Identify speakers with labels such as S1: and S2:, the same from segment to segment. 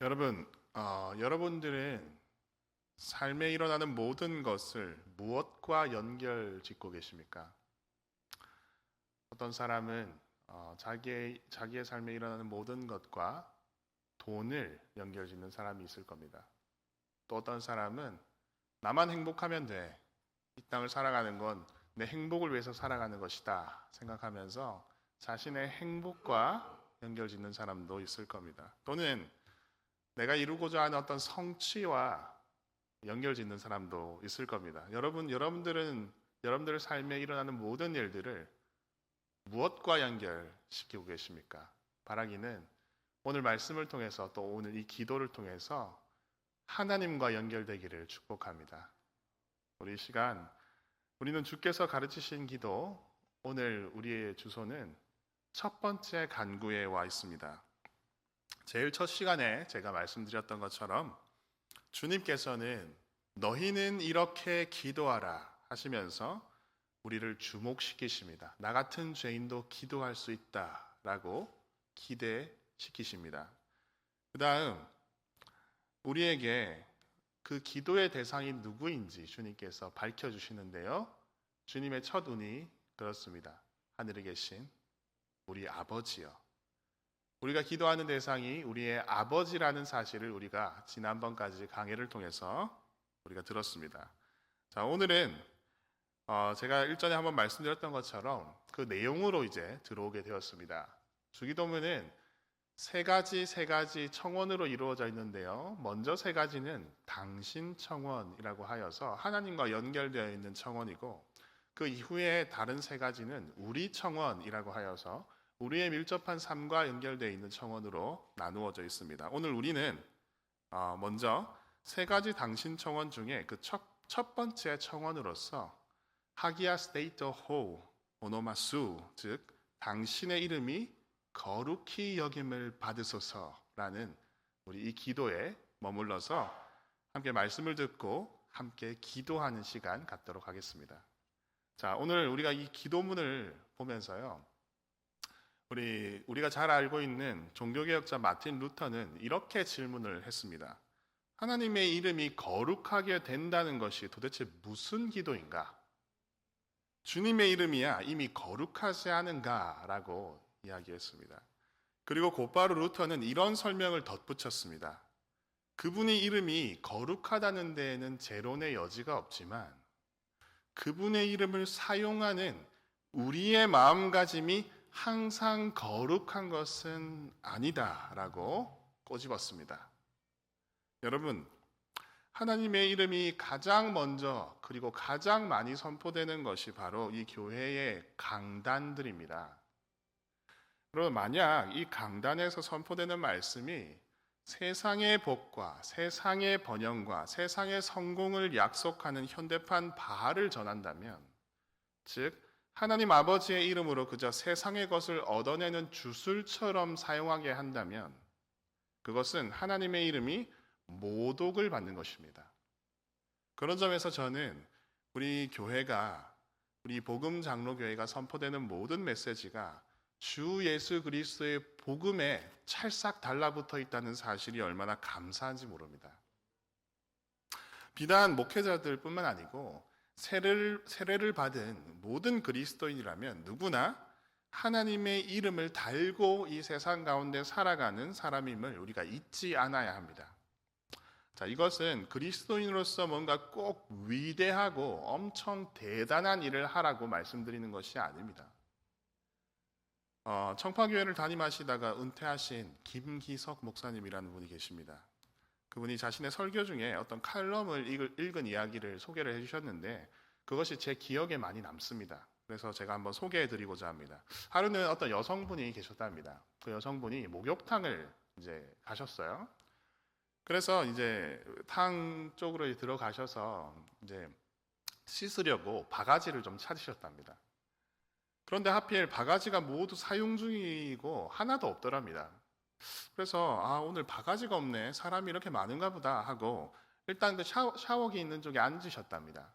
S1: 여러분, 여러분들은 삶에 일어나는 모든 것을 무엇과 연결 짓고 계십니까? 어떤 사람은 자기의 삶에 일어나는 모든 것과 돈을 연결 짓는 사람이 있을 겁니다. 또 어떤 사람은 나만 행복하면 돼. 이 땅을 살아가는 건 내 행복을 위해서 살아가는 것이다 생각하면서 자신의 행복과 연결 짓는 사람도 있을 겁니다. 또는 내가 이루고자 하는 어떤 성취와 연결짓는 사람도 있을 겁니다. 여러분들은 여러분들의 삶에 일어나는 모든 일들을 무엇과 연결시키고 계십니까? 바라기는 오늘 말씀을 통해서 또 오늘 이 기도를 통해서 하나님과 연결되기를 축복합니다. 우리 이 시간 우리는 주께서 가르치신 기도, 오늘 우리의 주소는 첫 번째 간구에 와 있습니다. 제일 첫 시간에 제가 말씀드렸던 것처럼 주님께서는 너희는 이렇게 기도하라 하시면서 우리를 주목시키십니다. 나 같은 죄인도 기도할 수 있다라고 기대시키십니다. 그 다음 우리에게 그 기도의 대상이 누구인지 주님께서 밝혀주시는데요. 주님의 첫 운이 그렇습니다. 하늘에 계신 우리 아버지요. 우리가 기도하는 대상이 우리의 아버지라는 사실을 우리가 지난번까지 강해를 통해서 우리가 들었습니다. 자, 오늘은 제가 일전에 한번 말씀드렸던 것처럼 그 내용으로 이제 들어오게 되었습니다. 주기도문은 세 가지 청원으로 이루어져 있는데요. 먼저 세 가지는 당신 청원이라고 하여서 하나님과 연결되어 있는 청원이고, 그 이후에 다른 세 가지는 우리 청원이라고 하여서 우리의 밀접한 삶과 연결되어 있는 청원으로 나누어져 있습니다. 오늘 우리는 먼저 세 가지 당신 청원 중에 그 첫 번째 청원으로서 하기야 스테이터 호 오노마수, 즉 당신의 이름이 거룩히 여김을 받으소서라는 우리 이 기도에 머물러서 함께 말씀을 듣고 함께 기도하는 시간 갖도록 하겠습니다. 자, 오늘 우리가 이 기도문을 보면서요, 우리가 잘 알고 있는 종교개혁자 마틴 루터는 이렇게 질문을 했습니다. 하나님의 이름이 거룩하게 된다는 것이 도대체 무슨 기도인가? 주님의 이름이야 이미 거룩하지 않은가? 라고 이야기했습니다. 그리고 곧바로 루터는 이런 설명을 덧붙였습니다. 그분의 이름이 거룩하다는 데에는 재론의 여지가 없지만 그분의 이름을 사용하는 우리의 마음가짐이 항상 거룩한 것은 아니다라고 꼬집었습니다. 여러분, 하나님의 이름이 가장 먼저 그리고 가장 많이 선포되는 것이 바로 이 교회의 강단들입니다. 그러면 만약 이 강단에서 선포되는 말씀이 세상의 복과 세상의 번영과 세상의 성공을 약속하는 현대판 바알을 전한다면, 즉 하나님 아버지의 이름으로 그저 세상의 것을 얻어내는 주술처럼 사용하게 한다면 그것은 하나님의 이름이 모독을 받는 것입니다. 그런 점에서 저는 우리 교회가, 우리 복음 장로교회가 선포되는 모든 메시지가 주 예수 그리스도의 복음에 찰싹 달라붙어 있다는 사실이 얼마나 감사한지 모릅니다. 비단 목회자들뿐만 아니고 세례를 받은 모든 그리스도인이라면 누구나 하나님의 이름을 달고 이 세상 가운데 살아가는 사람임을 우리가 잊지 않아야 합니다. 자, 이것은 그리스도인으로서 뭔가 꼭 위대하고 엄청 대단한 일을 하라고 말씀드리는 것이 아닙니다. 청파교회를 담임하시다가 은퇴하신 김기석 목사님이라는 분이 계십니다. 그분이 자신의 설교 중에 어떤 칼럼을 읽은 이야기를 소개를 해주셨는데 그것이 제 기억에 많이 남습니다. 그래서 제가 한번 소개해드리고자 합니다. 하루는 어떤 여성분이 계셨답니다. 그 여성분이 목욕탕을 이제 가셨어요. 그래서 이제 탕 쪽으로 들어가셔서 이제 씻으려고 바가지를 좀 찾으셨답니다. 그런데 하필 바가지가 모두 사용 중이고 하나도 없더랍니다. 그래서 오늘 바가지가 없네, 사람이 이렇게 많은가 보다 하고 일단 그 샤워기 있는 쪽에 앉으셨답니다.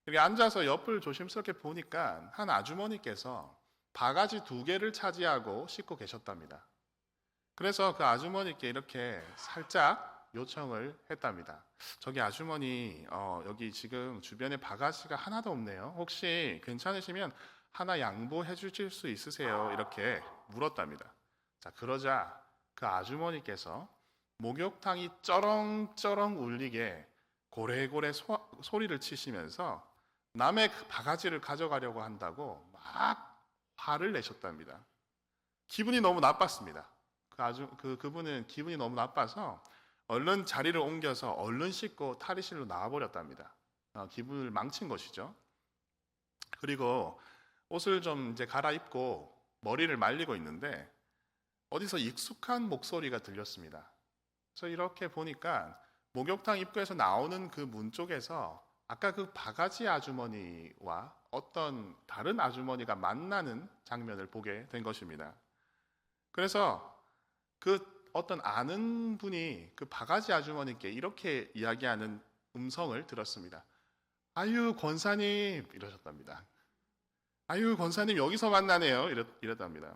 S1: 여기 앉아서 옆을 조심스럽게 보니까 한 아주머니께서 바가지 2개를 차지하고 씻고 계셨답니다. 그래서 그 아주머니께 이렇게 살짝 요청을 했답니다. 저기 아주머니, 여기 지금 주변에 바가지가 하나도 없네요. 혹시 괜찮으시면 하나 양보해 주실 수 있으세요? 이렇게 물었답니다. 자, 그러자 그 아주머니께서 목욕탕이 쩌렁쩌렁 울리게 고래고래 소리를 치시면서 남의 그 바가지를 가져가려고 한다고 막 화를 내셨답니다. 기분이 너무 나빴습니다. 그분은 기분이 너무 나빠서 얼른 자리를 옮겨서 얼른 씻고 탈의실로 나와버렸답니다. 기분을 망친 것이죠. 그리고 옷을 좀 이제 갈아입고 머리를 말리고 있는데 어디서 익숙한 목소리가 들렸습니다. 그래서 이렇게 보니까 목욕탕 입구에서 나오는 그 문 쪽에서 아까 그 바가지 아주머니와 어떤 다른 아주머니가 만나는 장면을 보게 된 것입니다. 그래서 그 어떤 아는 분이 그 바가지 아주머니께 이렇게 이야기하는 음성을 들었습니다. 아유 권사님 이러셨답니다. 아유 권사님 여기서 만나네요 이랬답니다.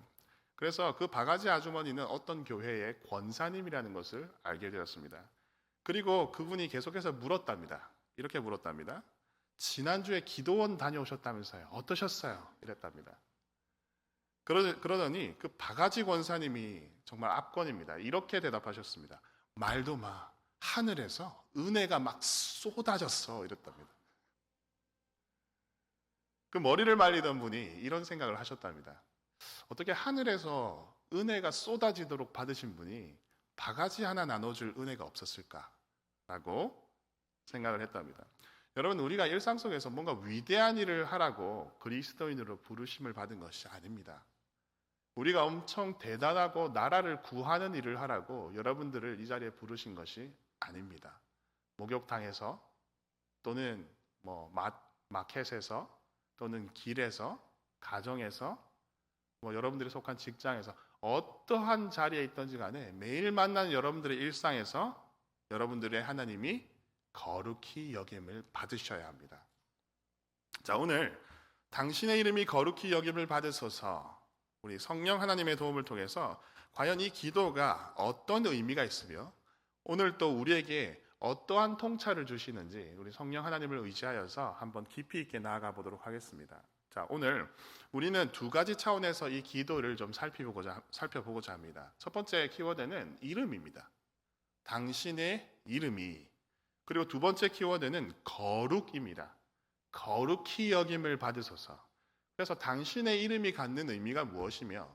S1: 그래서 그 바가지 아주머니는 어떤 교회의 권사님이라는 것을 알게 되었습니다. 그리고 그분이 계속해서 물었답니다. 이렇게 물었답니다. 지난주에 기도원 다녀오셨다면서요. 어떠셨어요? 이랬답니다. 그러더니 그 바가지 권사님이 정말 압권입니다. 이렇게 대답하셨습니다. 말도 마. 하늘에서 은혜가 막 쏟아졌어. 이랬답니다. 그 머리를 말리던 분이 이런 생각을 하셨답니다. 어떻게 하늘에서 은혜가 쏟아지도록 받으신 분이 바가지 하나 나눠줄 은혜가 없었을까라고 생각을 했답니다. 여러분, 우리가 일상 속에서 뭔가 위대한 일을 하라고 그리스도인으로 부르심을 받은 것이 아닙니다. 우리가 엄청 대단하고 나라를 구하는 일을 하라고 여러분들을 이 자리에 부르신 것이 아닙니다. 목욕탕에서 또는 마켓에서 또는 길에서 가정에서 여러분들이 속한 직장에서 어떠한 자리에 있든지 간에 매일 만나는 여러분들의 일상에서 여러분들의 하나님이 거룩히 여김을 받으셔야 합니다. 자, 오늘 당신의 이름이 거룩히 여김을 받으소서, 우리 성령 하나님의 도움을 통해서 과연 이 기도가 어떤 의미가 있으며 오늘 또 우리에게 어떠한 통찰을 주시는지 우리 성령 하나님을 의지하여서 한번 깊이 있게 나아가 보도록 하겠습니다. 자, 오늘 우리는 두 가지 차원에서 이 기도를 좀 살펴보고자 합니다. 첫 번째 키워드는 이름입니다. 당신의 이름이. 그리고 두 번째 키워드는 거룩입니다. 거룩히 여김을 받으소서. 그래서 당신의 이름이 갖는 의미가 무엇이며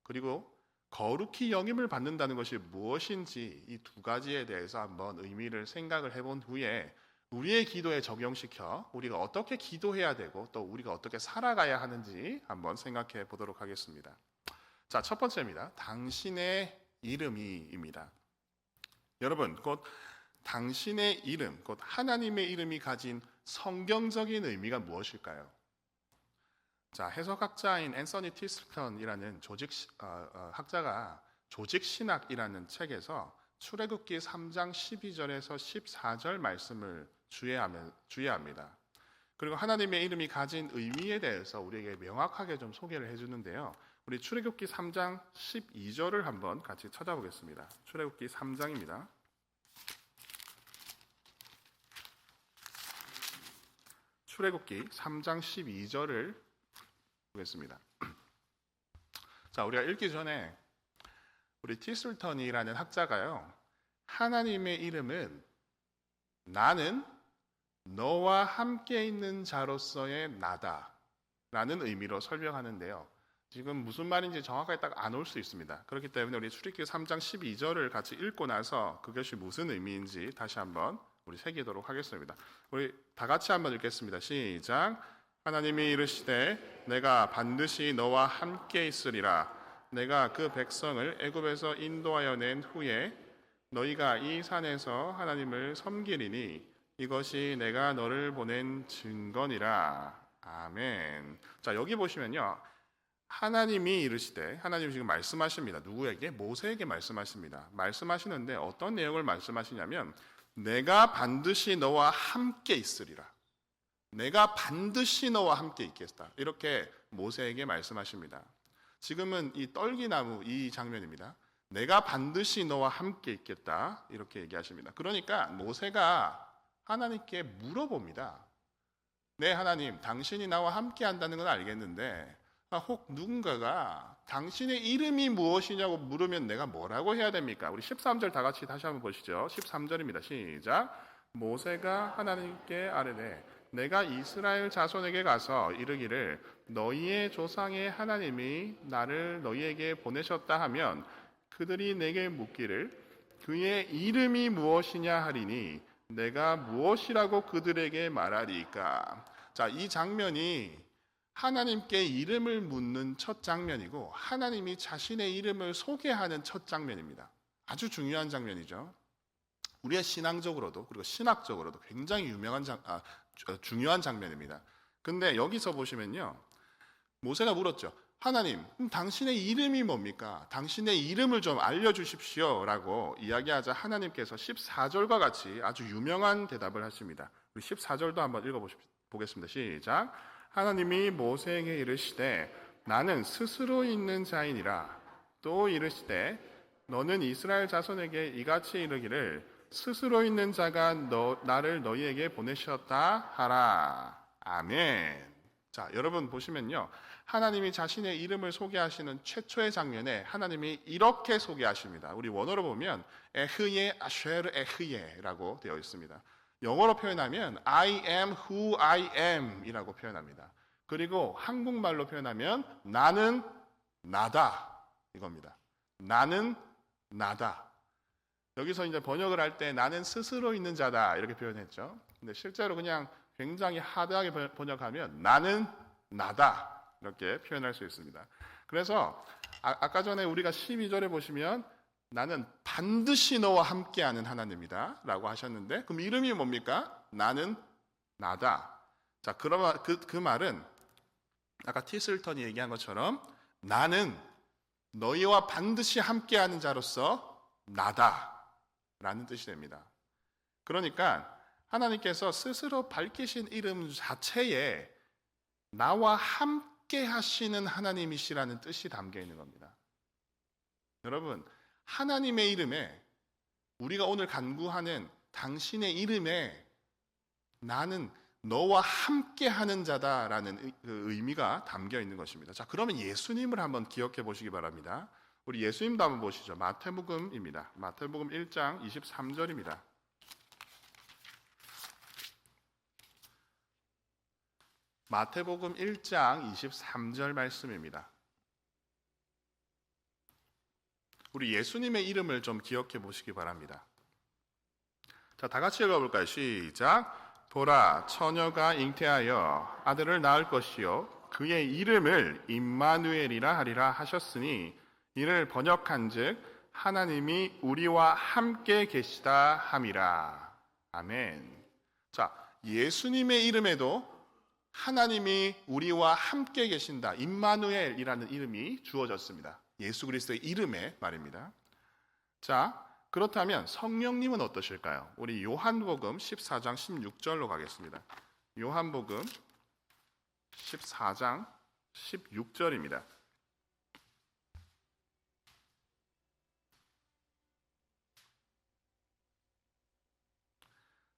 S1: 그리고 거룩히 여김을 받는다는 것이 무엇인지 이 두 가지에 대해서 한번 의미를 생각을 해본 후에 우리의 기도에 적용시켜 우리가 어떻게 기도해야 되고 또 우리가 어떻게 살아가야 하는지 한번 생각해 보도록 하겠습니다. 자, 첫 번째입니다. 당신의 이름이입니다. 여러분, 곧 당신의 이름, 곧 하나님의 이름이 가진 성경적인 의미가 무엇일까요? 자, 해석학자인 앤서니 티슬턴이라는 학자가 조직신학이라는 책에서 출애굽기 3장 12절에서 14절 말씀을 주의합니다. 그리고 하나님의 이름이 가진 의미에 대해서 우리에게 명확하게 좀 소개를 해주는데요. 우리 출애굽기 3장 12절을 한번 같이 찾아보겠습니다. 출애굽기 3장입니다. 출애굽기 3장 12절을 보겠습니다. 자, 우리가 읽기 전에 우리 티슬턴이라는 학자가요, 하나님의 이름은 나는 너와 함께 있는 자로서의 나다 라는 의미로 설명하는데요. 지금 무슨 말인지 정확하게 딱 안 올 수 있습니다. 그렇기 때문에 우리 출애굽기 3장 12절을 같이 읽고 나서 그것이 무슨 의미인지 다시 한번 우리 새기도록 하겠습니다. 우리 다 같이 한번 읽겠습니다. 시작. 하나님이 이르시되 내가 반드시 너와 함께 있으리라. 내가 그 백성을 애굽에서 인도하여 낸 후에 너희가 이 산에서 하나님을 섬기리니 이것이 내가 너를 보낸 증거니라. 아멘. 자, 여기 보시면요, 하나님이 이르시되, 하나님이 지금 말씀하십니다. 누구에게? 모세에게 말씀하십니다. 말씀하시는데 어떤 내용을 말씀하시냐면 내가 반드시 너와 함께 있으리라. 내가 반드시 너와 함께 있겠다. 이렇게 모세에게 말씀하십니다. 지금은 이 떨기나무 이 장면입니다. 내가 반드시 너와 함께 있겠다 이렇게 얘기하십니다. 그러니까 모세가 하나님께 물어봅니다. 네, 하나님, 당신이 나와 함께 한다는 건 알겠는데 혹 누군가가 당신의 이름이 무엇이냐고 물으면 내가 뭐라고 해야 됩니까? 우리 13절 다 같이 다시 한번 보시죠. 13절입니다. 시작. 모세가 하나님께 아뢰되 내가 이스라엘 자손에게 가서 이르기를 너희의 조상의 하나님이 나를 너희에게 보내셨다 하면 그들이 내게 묻기를 그의 이름이 무엇이냐 하리니 내가 무엇이라고 그들에게 말하리까. 자, 이 장면이 하나님께 이름을 묻는 첫 장면이고 하나님이 자신의 이름을 소개하는 첫 장면입니다. 아주 중요한 장면이죠. 우리의 신앙적으로도 그리고 신학적으로도 굉장히 중요한 장면입니다. 근데 여기서 보시면요, 모세가 물었죠. 하나님, 당신의 이름이 뭡니까? 당신의 이름을 좀 알려주십시오 라고 이야기하자 하나님께서 14절과 같이 아주 유명한 대답을 하십니다. 우리 14절도 한번 읽어보겠습니다. 시작. 하나님이 모세에게 이르시되 나는 스스로 있는 자이니라. 또 이르시되 너는 이스라엘 자손에게 이같이 이르기를 스스로 있는 자가 나를 너희에게 보내셨다 하라. 아멘. 자, 여러분 보시면요, 하나님이 자신의 이름을 소개하시는 최초의 장면에 하나님이 이렇게 소개하십니다. 우리 원어로 보면 에흐예 아쉐르 에흐예라고 되어 있습니다. 영어로 표현하면 I am who I am 이라고 표현합니다. 그리고 한국말로 표현하면 나는 나다 이겁니다. 나는 나다. 여기서 이제 번역을 할 때 나는 스스로 있는 자다 이렇게 표현했죠. 근데 실제로 그냥 굉장히 하드하게 번역하면 나는 나다 이렇게 표현할 수 있습니다. 그래서 아까 전에 우리가 12절에 보시면 나는 반드시 너와 함께하는 하나님이다 라고 하셨는데 그럼 이름이 뭡니까? 나는 나다. 자, 그러면 그 말은 아까 티슬턴이 얘기한 것처럼 나는 너희와 반드시 함께하는 자로서 나다 라는 뜻이 됩니다. 그러니까 하나님께서 스스로 밝히신 이름 자체에 나와 함께 하시는 하나님이시라는 뜻이 담겨 있는 겁니다. 여러분, 하나님의 이름에 우리가 오늘 간구하는 당신의 이름에 나는 너와 함께 하는 자다라는 그 의미가 담겨 있는 것입니다. 자, 그러면 예수님을 한번 기억해 보시기 바랍니다. 우리 예수님도 한번 보시죠. 마태복음입니다. 마태복음 1장 23절입니다. 마태복음 1장 23절 말씀입니다. 우리 예수님의 이름을 좀 기억해 보시기 바랍니다. 자, 다 같이 읽어볼까요? 시작. 보라, 처녀가 잉태하여 아들을 낳을 것이요 그의 이름을 임마누엘이라 하리라 하셨으니 이를 번역한즉 하나님이 우리와 함께 계시다 함이라. 아멘. 자, 예수님의 이름에도 하나님이 우리와 함께 계신다, 임마누엘이라는 이름이 주어졌습니다. 예수 그리스도의 이름의 말입니다. 자, 그렇다면 성령님은 어떠실까요? 우리 요한복음 14장 16절로 가겠습니다. 요한복음 14장 16절입니다.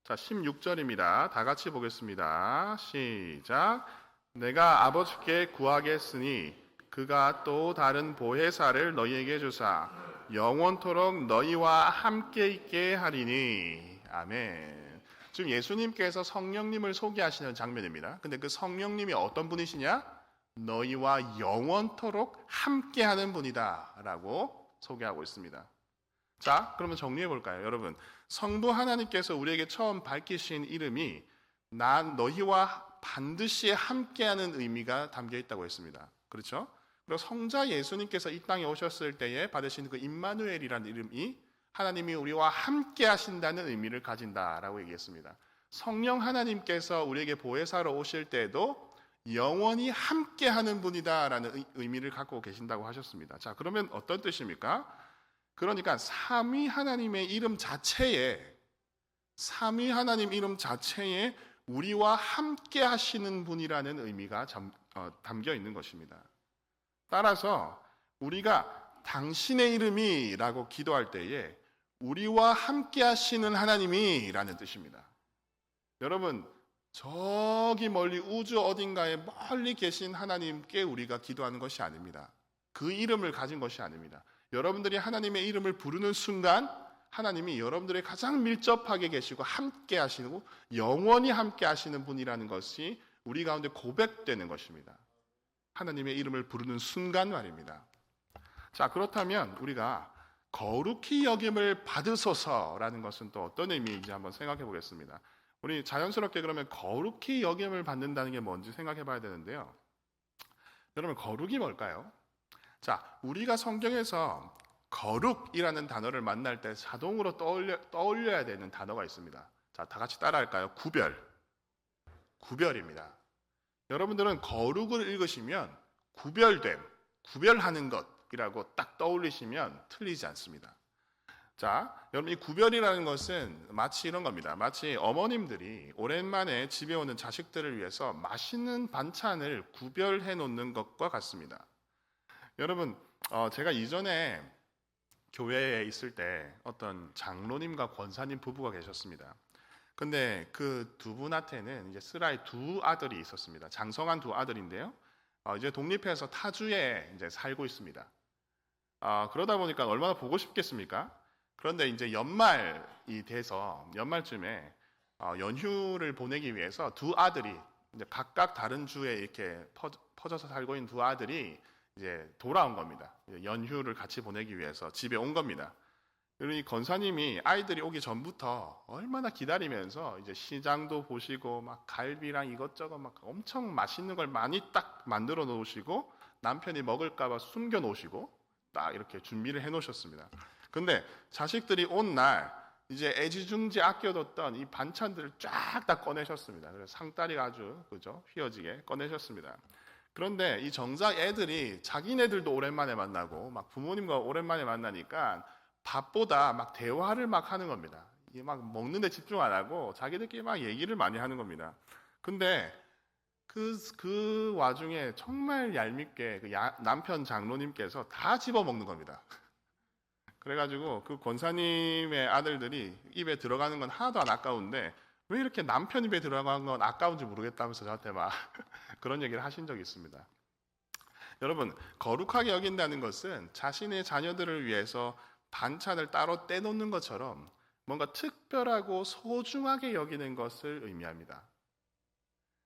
S1: 자, 16절입니다. 다 같이 보겠습니다. 시작. 내가 아버지께 구하겠으니 그가 또 다른 보혜사를 너희에게 주사 영원토록 너희와 함께 있게 하리니. 아멘. 지금 예수님께서 성령님을 소개하시는 장면입니다. 근데 그 성령님이 어떤 분이시냐? 너희와 영원토록 함께하는 분이다 라고 소개하고 있습니다. 자, 그러면 정리해 볼까요? 여러분, 성부 하나님께서 우리에게 처음 밝히신 이름이 너희와 반드시 함께하는 의미가 담겨 있다고 했습니다. 그렇죠? 그리고 성자 예수님께서 이 땅에 오셨을 때에 받으신 그 임마누엘이라는 이름이 하나님이 우리와 함께 하신다는 의미를 가진다라고 얘기했습니다. 성령 하나님께서 우리에게 보혜사로 오실 때에도 영원히 함께 하는 분이다라는 의미를 갖고 계신다고 하셨습니다. 자, 그러면 어떤 뜻입니까? 그러니까 삼위 하나님의 이름 자체에, 삼위 하나님 이름 자체에 우리와 함께 하시는 분이라는 의미가 담겨 있는 것입니다. 따라서 우리가 당신의 이름이라고 기도할 때에 우리와 함께 하시는 하나님이라는 뜻입니다. 여러분, 저기 멀리 우주 어딘가에 멀리 계신 하나님께 우리가 기도하는 것이 아닙니다. 그 이름을 가진 것이 아닙니다. 여러분들이 하나님의 이름을 부르는 순간 하나님이 여러분들의 가장 밀접하게 계시고 함께 하시고 영원히 함께 하시는 분이라는 것이 우리 가운데 고백되는 것입니다. 하나님의 이름을 부르는 순간 말입니다. 자, 그렇다면 우리가 거룩히 여김을 받으소서라는 것은 또 어떤 의미인지 한번 생각해 보겠습니다. 우리 자연스럽게 그러면 거룩히 여김을 받는다는 게 뭔지 생각해 봐야 되는데요. 여러분, 거룩이 뭘까요? 자, 우리가 성경에서 거룩이라는 단어를 만날 때 자동으로 떠올려야 되는 단어가 있습니다. 자, 다 같이 따라할까요? 구별입니다. 여러분들은 거룩을 읽으시면 구별됨, 구별하는 것이라고 딱 떠올리시면 틀리지 않습니다. 자, 여러분, 이 구별이라는 것은 마치 이런 겁니다. 마치 어머님들이 오랜만에 집에 오는 자식들을 위해서 맛있는 반찬을 구별해 놓는 것과 같습니다. 여러분, 제가 이전에 교회에 있을 때 어떤 장로님과 권사님 부부가 계셨습니다. 근데 그 두 분한테는 이제 슬아의 두 아들이 있었습니다. 장성한 두 아들인데요. 이제 독립해서 타주에 이제 살고 있습니다. 그러다 보니까 얼마나 보고 싶겠습니까? 그런데 이제 연말이 돼서 연말쯤에 연휴를 보내기 위해서 두 아들이 이제 각각 다른 주에 이렇게 퍼져서 살고 있는 두 아들이 이제 돌아온 겁니다. 연휴를 같이 보내기 위해서 집에 온 겁니다. 그리고 이 권사님이 아이들이 오기 전부터 얼마나 기다리면서 이제 시장도 보시고 막 갈비랑 이것저것 막 엄청 맛있는 걸 많이 딱 만들어 놓으시고 남편이 먹을까봐 숨겨 놓으시고 딱 이렇게 준비를 해 놓으셨습니다. 근데 자식들이 온 날 이제 애지중지 아껴뒀던 이 반찬들을 쫙 다 꺼내셨습니다. 그래서 상다리가 아주 그죠 휘어지게 꺼내셨습니다. 그런데 이 정작 애들이 자기네들도 오랜만에 만나고 막 부모님과 오랜만에 만나니까 밥보다 막 대화를 막 하는 겁니다. 이게 막 먹는데 집중 안 하고 자기들끼리 막 얘기를 많이 하는 겁니다. 근데 그 와중에 정말 얄밉게 남편 장로님께서 다 집어 먹는 겁니다. 그래가지고 그 권사님의 아들들이 입에 들어가는 건 하나도 안 아까운데 왜 이렇게 남편 입에 들어간 건 아까운지 모르겠다면서 저한테 막 그런 얘기를 하신 적이 있습니다. 여러분, 거룩하게 여긴다는 것은 자신의 자녀들을 위해서 반찬을 따로 떼놓는 것처럼 뭔가 특별하고 소중하게 여기는 것을 의미합니다.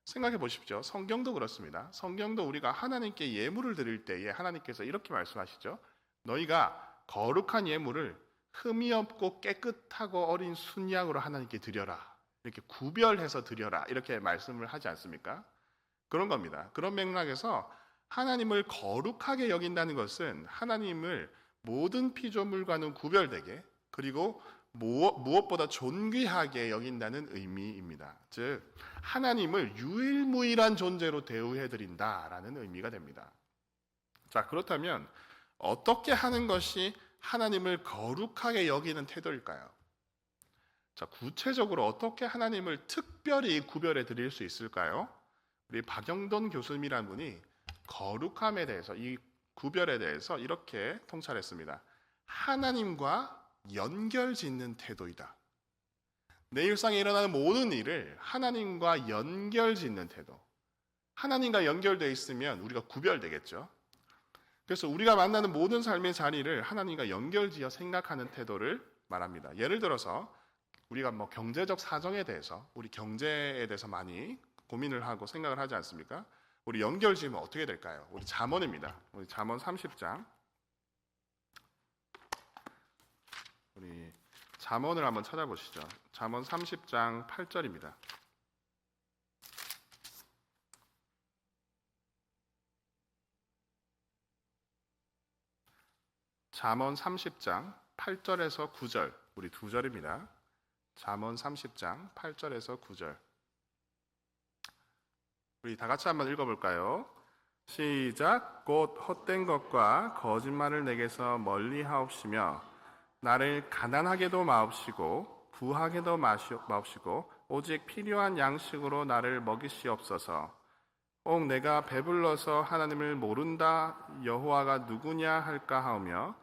S1: 생각해 보십시오. 성경도 그렇습니다. 성경도 우리가 하나님께 예물을 드릴 때에 하나님께서 이렇게 말씀하시죠. 너희가 거룩한 예물을 흠이 없고 깨끗하고 어린 순양으로 하나님께 드려라. 이렇게 구별해서 드려라. 이렇게 말씀을 하지 않습니까? 그런 겁니다. 그런 맥락에서 하나님을 거룩하게 여긴다는 것은 하나님을 모든 피조물과는 구별되게 그리고 무엇보다 존귀하게 여긴다는 의미입니다. 즉 하나님을 유일무이한 존재로 대우해드린다라는 의미가 됩니다. 자, 그렇다면 어떻게 하는 것이 하나님을 거룩하게 여기는 태도일까요? 자, 구체적으로 어떻게 하나님을 특별히 구별해 드릴 수 있을까요? 우리 박영돈 교수님이라는 분이 거룩함에 대해서 이 구별에 대해서 이렇게 통찰했습니다. 하나님과 연결 짓는 태도이다. 내 일상에 일어나는 모든 일을 하나님과 연결 짓는 태도. 하나님과 연결되어 있으면 우리가 구별되겠죠. 그래서 우리가 만나는 모든 삶의 자리를 하나님과 연결지어 생각하는 태도를 말합니다. 예를 들어서 우리가 뭐 경제적 사정에 대해서 우리 경제에 대해서 많이 고민을 하고 생각을 하지 않습니까? 우리 연결지으면 어떻게 될까요? 우리 잠언입니다. 우리 잠언 30장. 우리 잠언을 한번 찾아보시죠. 잠언 30장 8절입니다. 잠언 30장 8절에서 9절. 우리 두 절입니다. 잠언 30장 8절에서 9절. 우리 다 같이 한번 읽어볼까요? 시작. 곧 헛된 것과 거짓말을 내게서 멀리 하옵시며 나를 가난하게도 마옵시고 부하게도 마옵시고 오직 필요한 양식으로 나를 먹이시옵소서. 혹 내가 배불러서 하나님을 모른다 여호와가 누구냐 할까 하오며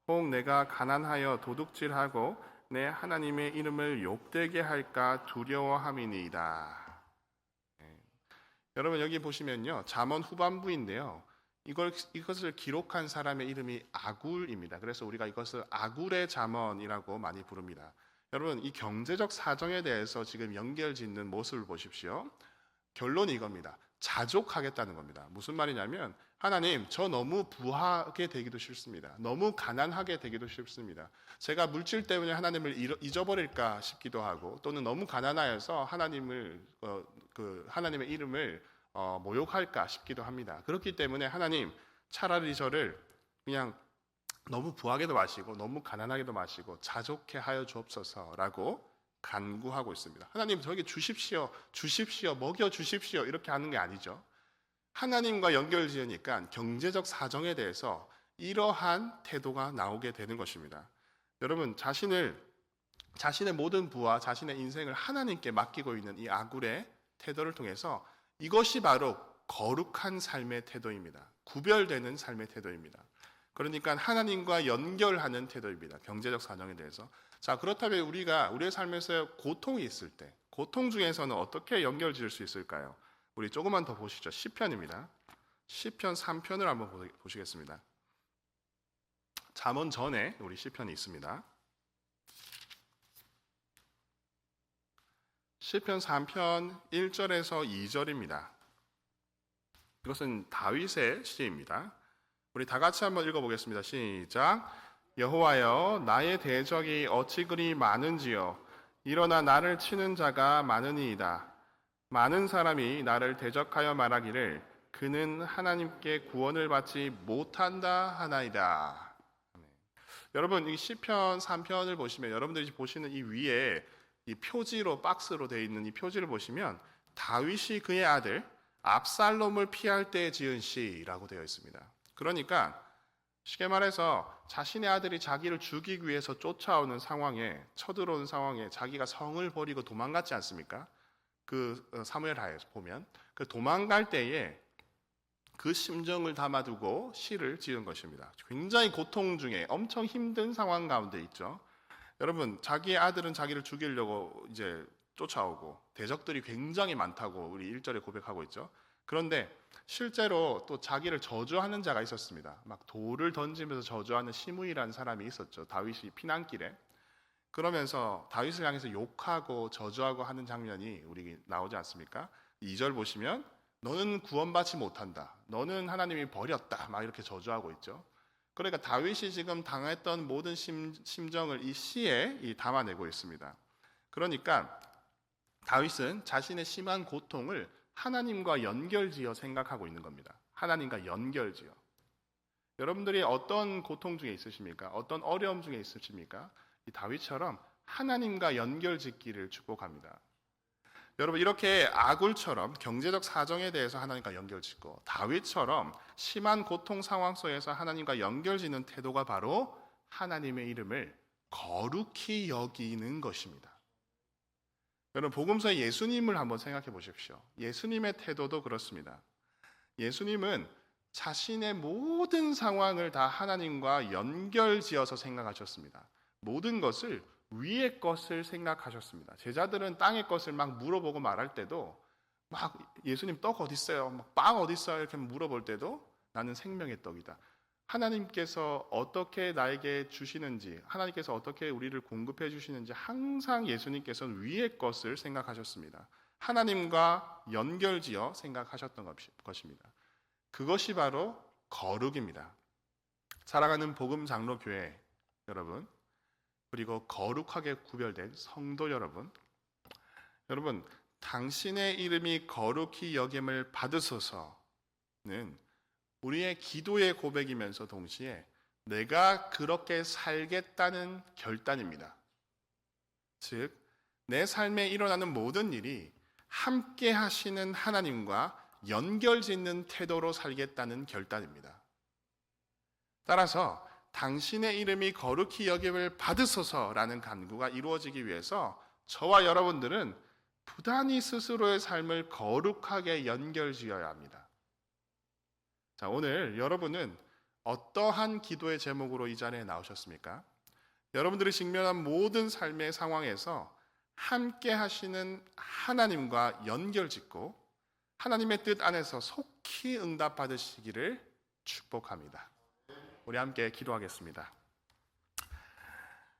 S1: 혹 내가 가난하여 도둑질하고 내 하나님의 이름을 욕되게 할까 두려워함이니이다. 여러분 여기 보시면요, 잠언 후반부인데요, 이것을 기록한 사람의 이름이 아굴입니다. 그래서 우리가 이것을 아굴의 잠언이라고 많이 부릅니다. 여러분 이 경제적 사정에 대해서 지금 연결짓는 모습을 보십시오. 결론이 이겁니다. 자족하겠다는 겁니다. 무슨 말이냐면, 하나님 저 너무 부하게 되기도 싫습니다. 너무 가난하게 되기도 싫습니다. 제가 물질 때문에 하나님을 잊어버릴까 싶기도 하고, 또는 너무 가난하여서 하나님의 이름을 모욕할까 싶기도 합니다. 그렇기 때문에 하나님 차라리 저를 그냥 너무 부하게도 마시고 너무 가난하게도 마시고 자족해 하여 주옵소서라고 간구하고 있습니다. 하나님 저에게 주십시오, 주십시오, 먹여 주십시오 이렇게 하는 게 아니죠. 하나님과 연결지으니까 경제적 사정에 대해서 이러한 태도가 나오게 되는 것입니다. 여러분 자신의 모든 부와 자신의 인생을 하나님께 맡기고 있는 이 아굴의 태도를 통해서 이것이 바로 거룩한 삶의 태도입니다. 구별되는 삶의 태도입니다. 그러니까 하나님과 연결하는 태도입니다. 경제적 사정에 대해서. 자, 그렇다면 우리가 우리의 삶에서 고통이 있을 때, 고통 중에서는 어떻게 연결 지을 수 있을까요? 우리 조금만 더 보시죠. 시편입니다. 시편 3편을 한번 보시겠습니다. 잠언 전에 우리 시편이 있습니다. 시편 3편 1절에서 2절입니다. 이것은 다윗의 시입니다. 우리 다 같이 한번 읽어보겠습니다. 시작. 여호와여 나의 대적이 어찌 그리 많은지요. 일어나 나를 치는 자가 많으니이다. 많은 사람이 나를 대적하여 말하기를 그는 하나님께 구원을 받지 못한다 하나이다. 여러분 이 시편 3편을 보시면 여러분들이 보시는 이 위에 이 표지로 박스로 되어 있는 이 표지를 보시면 다윗이 그의 아들 압살롬을 피할 때 지은 시라고 되어 있습니다. 그러니까 쉽게 말해서 자신의 아들이 자기를 죽이기 위해서 쫓아오는 상황에, 쳐들어오는 상황에 자기가 성을 버리고 도망갔지 않습니까? 그 사무엘하에서 보면 그 도망갈 때에 그 심정을 담아두고 시를 지은 것입니다. 굉장히 고통 중에 엄청 힘든 상황 가운데 있죠. 여러분 자기의 아들은 자기를 죽이려고 이제 쫓아오고 대적들이 굉장히 많다고 우리 1절에 고백하고 있죠. 그런데 실제로 또 자기를 저주하는 자가 있었습니다. 막 돌을 던지면서 저주하는 시므이라는 사람이 있었죠. 다윗이 피난길에. 그러면서 다윗을 향해서 욕하고 저주하고 하는 장면이 우리 나오지 않습니까? 2절 보시면 너는 구원받지 못한다. 너는 하나님이 버렸다. 막 이렇게 저주하고 있죠. 그러니까 다윗이 지금 당했던 모든 심정을 이 시에 담아내고 있습니다. 그러니까 다윗은 자신의 심한 고통을 하나님과 연결지어 생각하고 있는 겁니다. 하나님과 연결지어. 여러분들이 어떤 고통 중에 있으십니까? 어떤 어려움 중에 있으십니까? 이 다윗처럼 하나님과 연결짓기를 축복합니다. 여러분 이렇게 아굴처럼 경제적 사정에 대해서 하나님과 연결짓고 다윗처럼 심한 고통 상황 속에서 하나님과 연결짓는 태도가 바로 하나님의 이름을 거룩히 여기는 것입니다. 여러분 복음서의 예수님을 한번 생각해 보십시오. 예수님의 태도도 그렇습니다. 예수님은 자신의 모든 상황을 다 하나님과 연결지어서 생각하셨습니다. 모든 것을 위의 것을 생각하셨습니다. 제자들은 땅의 것을 막 물어보고 말할 때도 막 예수님 떡 어디 있어요? 막 빵 어디 있어요? 이렇게 물어볼 때도 나는 생명의 떡이다. 하나님께서 어떻게 나에게 주시는지, 하나님께서 어떻게 우리를 공급해 주시는지 항상 예수님께서는 위의 것을 생각하셨습니다. 하나님과 연결지어 생각하셨던 것입니다. 그것이 바로 거룩입니다. 사랑하는 복음 장로교회 여러분, 그리고 거룩하게 구별된 성도 여러분, 당신의 이름이 거룩히 여김을 받으소서는 우리의 기도의 고백이면서 동시에 내가 그렇게 살겠다는 결단입니다. 즉, 내 삶에 일어나는 모든 일이 함께 하시는 하나님과 연결짓는 태도로 살겠다는 결단입니다. 따라서 당신의 이름이 거룩히 여김을 받으소서라는 간구가 이루어지기 위해서 저와 여러분들은 부단히 스스로의 삶을 거룩하게 연결지어야 합니다. 자, 오늘 여러분은 어떠한 기도의 제목으로 이 자리에 나오셨습니까? 여러분들이 직면한 모든 삶의 상황에서 함께 하시는 하나님과 연결짓고 하나님의 뜻 안에서 속히 응답받으시기를 축복합니다. 우리 함께 기도하겠습니다.